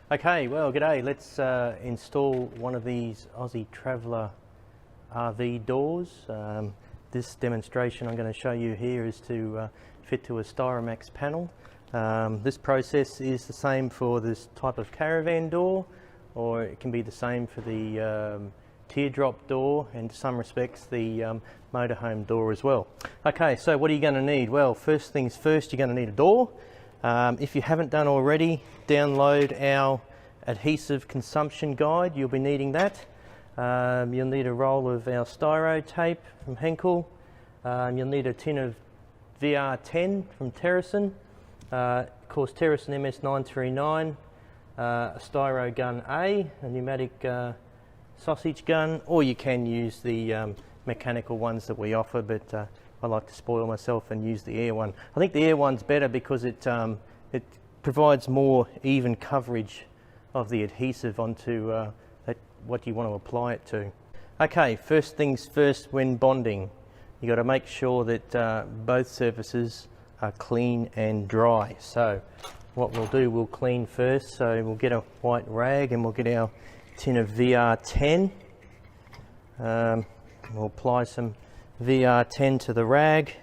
Okay, well, g'day. Let's install one of these Aussie Traveller RV doors. This demonstration I'm going to show you here is to fit to a Styromax panel. This process is the same for this type of Caravan door, or it can be the same for the teardrop door, and to some respects the motorhome door as well. Okay, so what are you going to need? Well, first things first, you're going to need a door. If you haven't done already, download our adhesive consumption guide. You'll be needing that. You'll need a roll of our styro tape from Henkel. You'll need a tin of VR10 from Caravan, of course Caravan MS939, a styro gun A, a pneumatic sausage gun, or you can use the mechanical ones that we offer, but I like to spoil myself and use the air one. I think the air one's better because it provides more even coverage of the adhesive onto what you want to apply it to. Okay, first things first, when bonding, you got to make sure that both surfaces are clean and dry. So what we'll do, we'll clean first. So we'll get a white rag and we'll get our tin of VR10. We'll apply some VR10 to the rag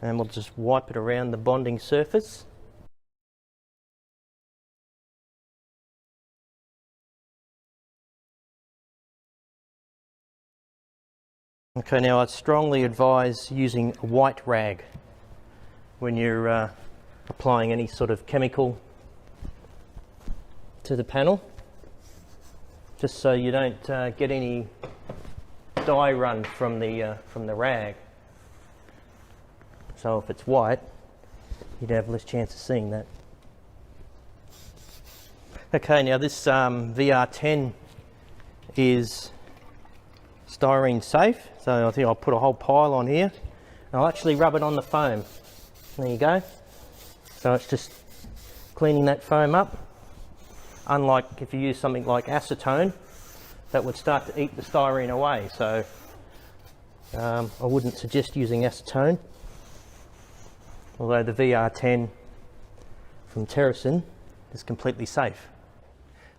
and we'll just wipe it around the bonding surface. Okay, now I'd strongly advise using a white rag when you're applying any sort of chemical to the panel, just so you don't get any dye run from the rag. So if it's white, you'd have less chance of seeing that. Okay, now this VR10 is styrene safe, so I think I'll put a whole pile on here. And I'll actually rub it on the foam. There you go. So it's just cleaning that foam up. Unlike if you use something like acetone, that would start to eat the styrene away. So I wouldn't suggest using acetone, although the VR10 from Caravan is completely safe.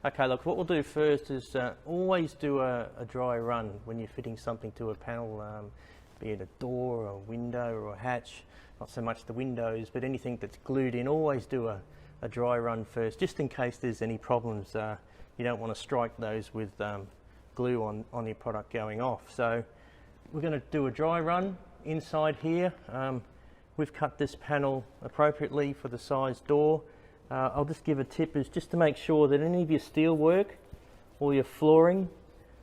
Okay, look, what we'll do first is always do a dry run when you're fitting something to a panel, be it a door, or a window, or a hatch. Not so much the windows, but anything that's glued in, always do a dry run first, just in case there's any problems. You don't want to strike those with glue on your product going off. So we're going to do a dry run inside here. We've cut this panel appropriately for the size door. I'll just give a tip, is just to make sure that any of your steel work or your flooring,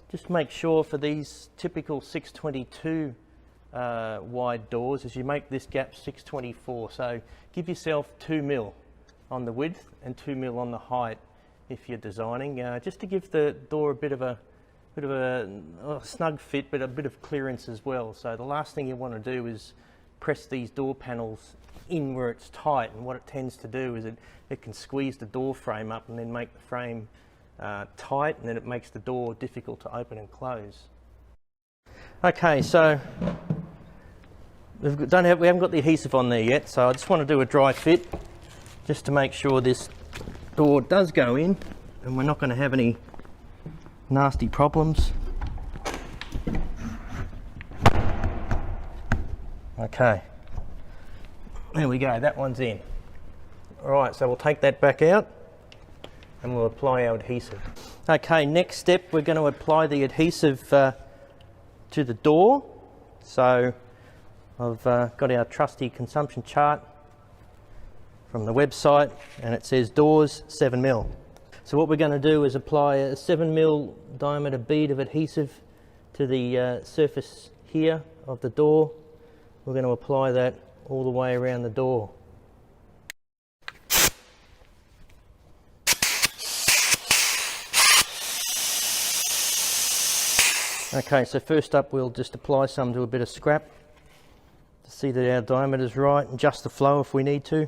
just make sure for these typical 622 wide doors, as you make this gap 624, so give yourself 2 mil on the width and 2 mil on the height if you're designing, just to give the door a bit of a snug fit, but a bit of clearance as well. So the last thing you want to do is press these door panels in where it's tight, and what it tends to do is it can squeeze the door frame up and then make the frame tight, and then it makes the door difficult to open and close. Okay, so we haven't got the adhesive on there yet, so I just want to do a dry fit just to make sure this door does go in and we're not going to have any nasty problems. Okay, there we go, that one's in. Alright, so we'll take that back out and we'll apply our adhesive. Okay, next step, we're going to apply the adhesive to the door. So I've got our trusty consumption chart from the website, and it says doors 7 mil. So what we're going to do is apply a 7 mil diameter bead of adhesive to the surface here of the door. We're going to apply that all the way around the door. Okay, so first up we'll just apply some to a bit of scrap to see that our diameter is right, and adjust the flow if we need to.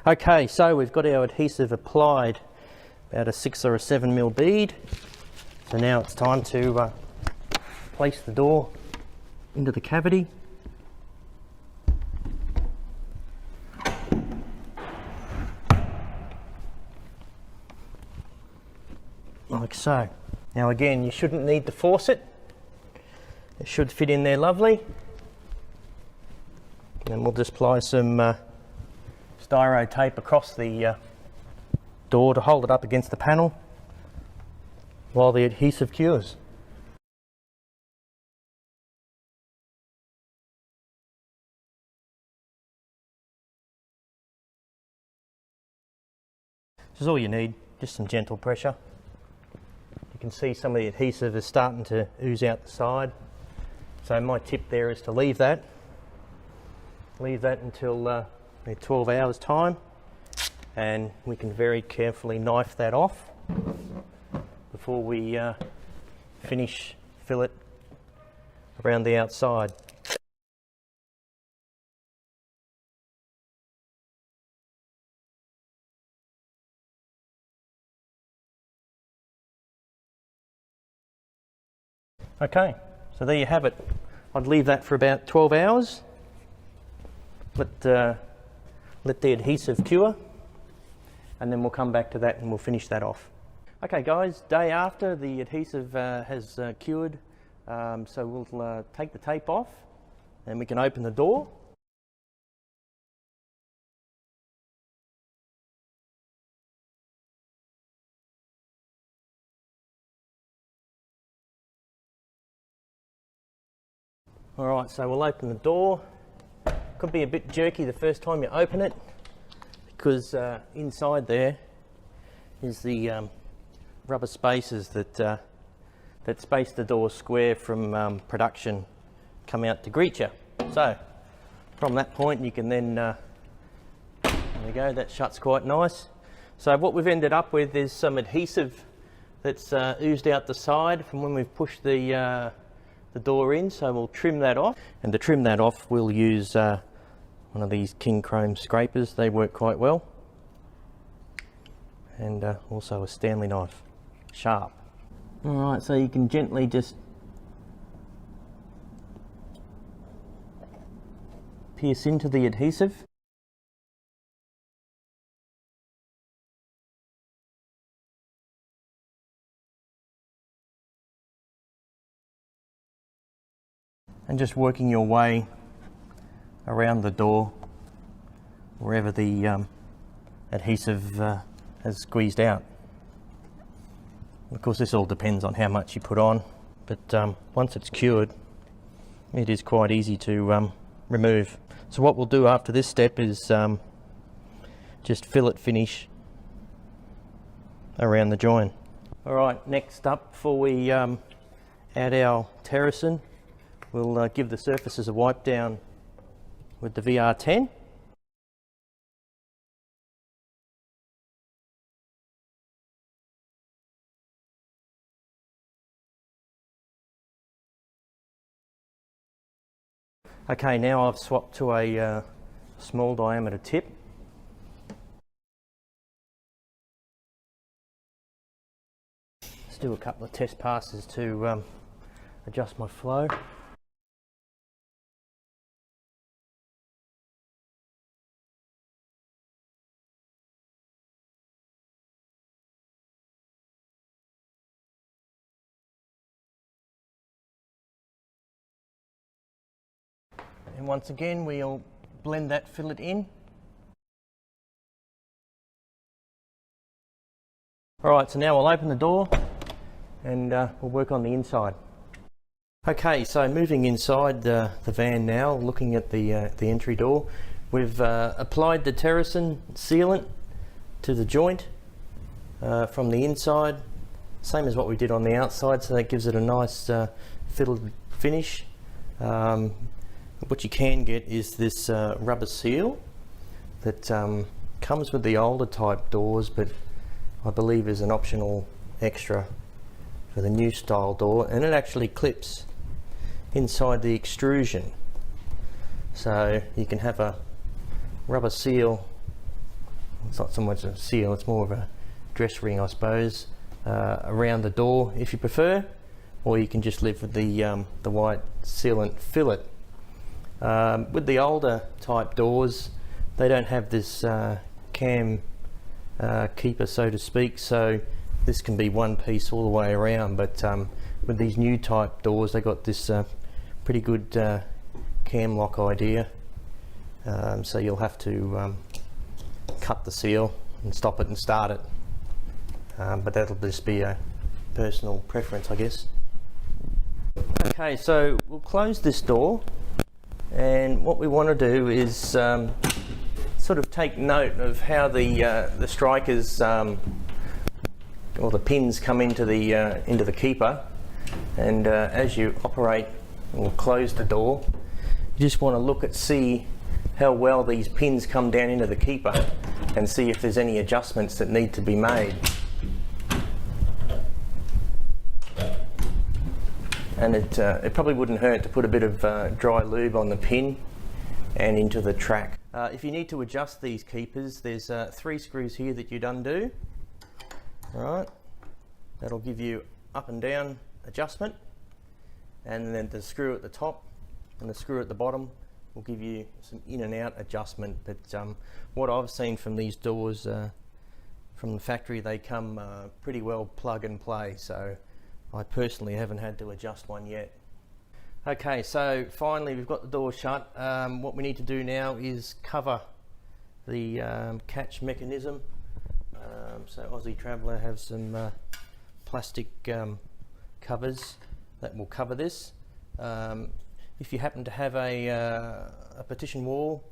Okay, so we've got our adhesive applied, about a 6 or a 7mm bead. So now it's time to place the door into the cavity. Like so. Now again, you shouldn't need to force it. It should fit in there lovely. And we'll just apply some styro tape across the door to hold it up against the panel while the adhesive cures. This is all you need, just some gentle pressure. You can see some of the adhesive is starting to ooze out the side. So my tip there is to leave that until 12 hours time, and we can very carefully knife that off before we finish fillet around the outside. Okay, so there you have it. I'd leave that for about 12 hours. Let the adhesive cure, and then we'll come back to that and we'll finish that off. Okay guys, day after the adhesive has cured, so we'll take the tape off and we can open the door. Alright, so we'll open the door. Could be a bit jerky the first time you open it, because inside there is the rubber spacers that space the door square from production come out to greet you. So from that point you can then, there we go, that shuts quite nice. So what we've ended up with is some adhesive that's oozed out the side from when we've pushed the door in, so we'll trim that off. And to trim that off we'll use one of these King Chrome scrapers. They work quite well. And also a Stanley knife, sharp. Alright, so you can gently just pierce into the adhesive. And just working your way around the door wherever the adhesive has squeezed out. Of course this all depends on how much you put on, but once it's cured it is quite easy to remove. So what we'll do after this step is just fillet finish around the join. Alright, next up, before we add our Terracin, we'll give the surfaces a wipe down with the VR10. Okay, now I've swapped to a small diameter tip. Let's do a couple of test passes to adjust my flow. And once again we'll blend that fillet in. Alright, so now we'll open the door and we'll work on the inside. Okay, so moving inside the van now, looking at the entry door, we've applied the Terracin sealant to the joint from the inside, same as what we did on the outside, so that gives it a nice fitted finish. What you can get is this rubber seal that comes with the older type doors, but I believe is an optional extra for the new style door, and it actually clips inside the extrusion. So you can have a rubber seal It's not so much a seal, it's more of a dress ring, I suppose, around the door if you prefer, or you can just live with the white sealant fillet. With the older type doors, they don't have this cam keeper, so to speak, so this can be one piece all the way around, but with these new type doors, they got this pretty good cam lock idea, so you'll have to cut the seal and stop it and start it, but that'll just be a personal preference, I guess. Okay, so we'll close this door, and what we want to do is sort of take note of how the strikers or the pins come into the keeper, and as you operate or close the door, you just want to see how well these pins come down into the keeper and see if there's any adjustments that need to be made. And it probably wouldn't hurt to put a bit of dry lube on the pin and into the track. If you need to adjust these keepers, there's 3 screws here that you'd undo. Alright, that'll give you up and down adjustment, and then the screw at the top and the screw at the bottom will give you some in and out adjustment. But what I've seen from these doors from the factory, they come pretty well plug and play, so I personally haven't had to adjust one yet. Okay, so finally we've got the door shut. What we need to do now is cover the catch mechanism. So Aussie Traveller have some plastic covers that will cover this. If you happen to have a partition wall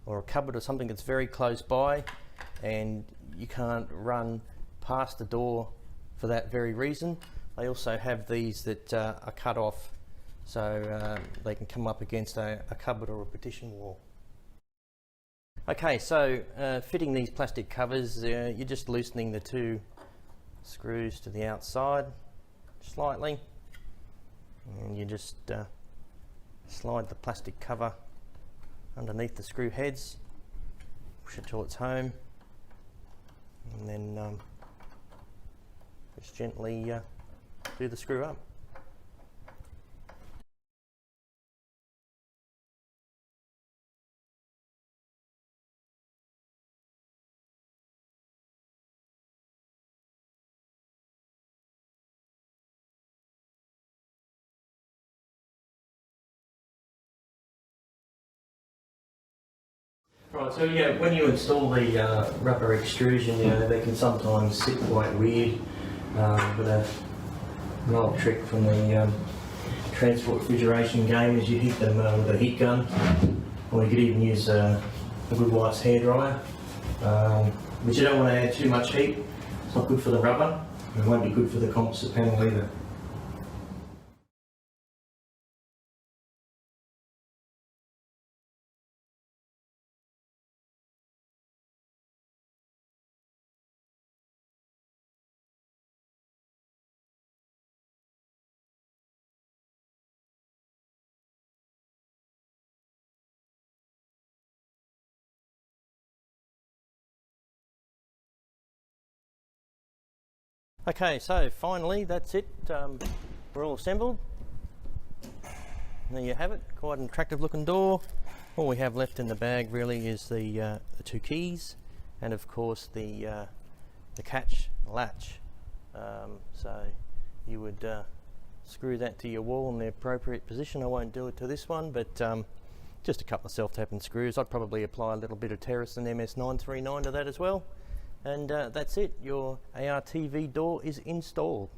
or a cupboard or something that's very close by and you can't run past the door for that very reason, they also have these that are cut off, so they can come up against a cupboard or a partition wall. Okay, so fitting these plastic covers, you're just loosening the 2 screws to the outside slightly, and you just slide the plastic cover underneath the screw heads, push it till it's home, and then just gently do the screw up. Right, so yeah, when you install the rubber extrusion, they can sometimes sit quite weird. But an old trick from the transport refrigeration game is you heat them with a heat gun, or you could even use a good wife's hairdryer. But you don't want to add too much heat. It's not good for the rubber, and it won't be good for the composite panel either. Okay, so finally that's it. We're all assembled. There you have it, quite an attractive looking door. All we have left in the bag really is the 2 keys, and of course the catch latch. So you would screw that to your wall in the appropriate position. I won't do it to this one, but just a couple of self-tapping screws. I'd probably apply a little bit of Terracin MS939 to that as well. And that's it, your ARTV door is installed.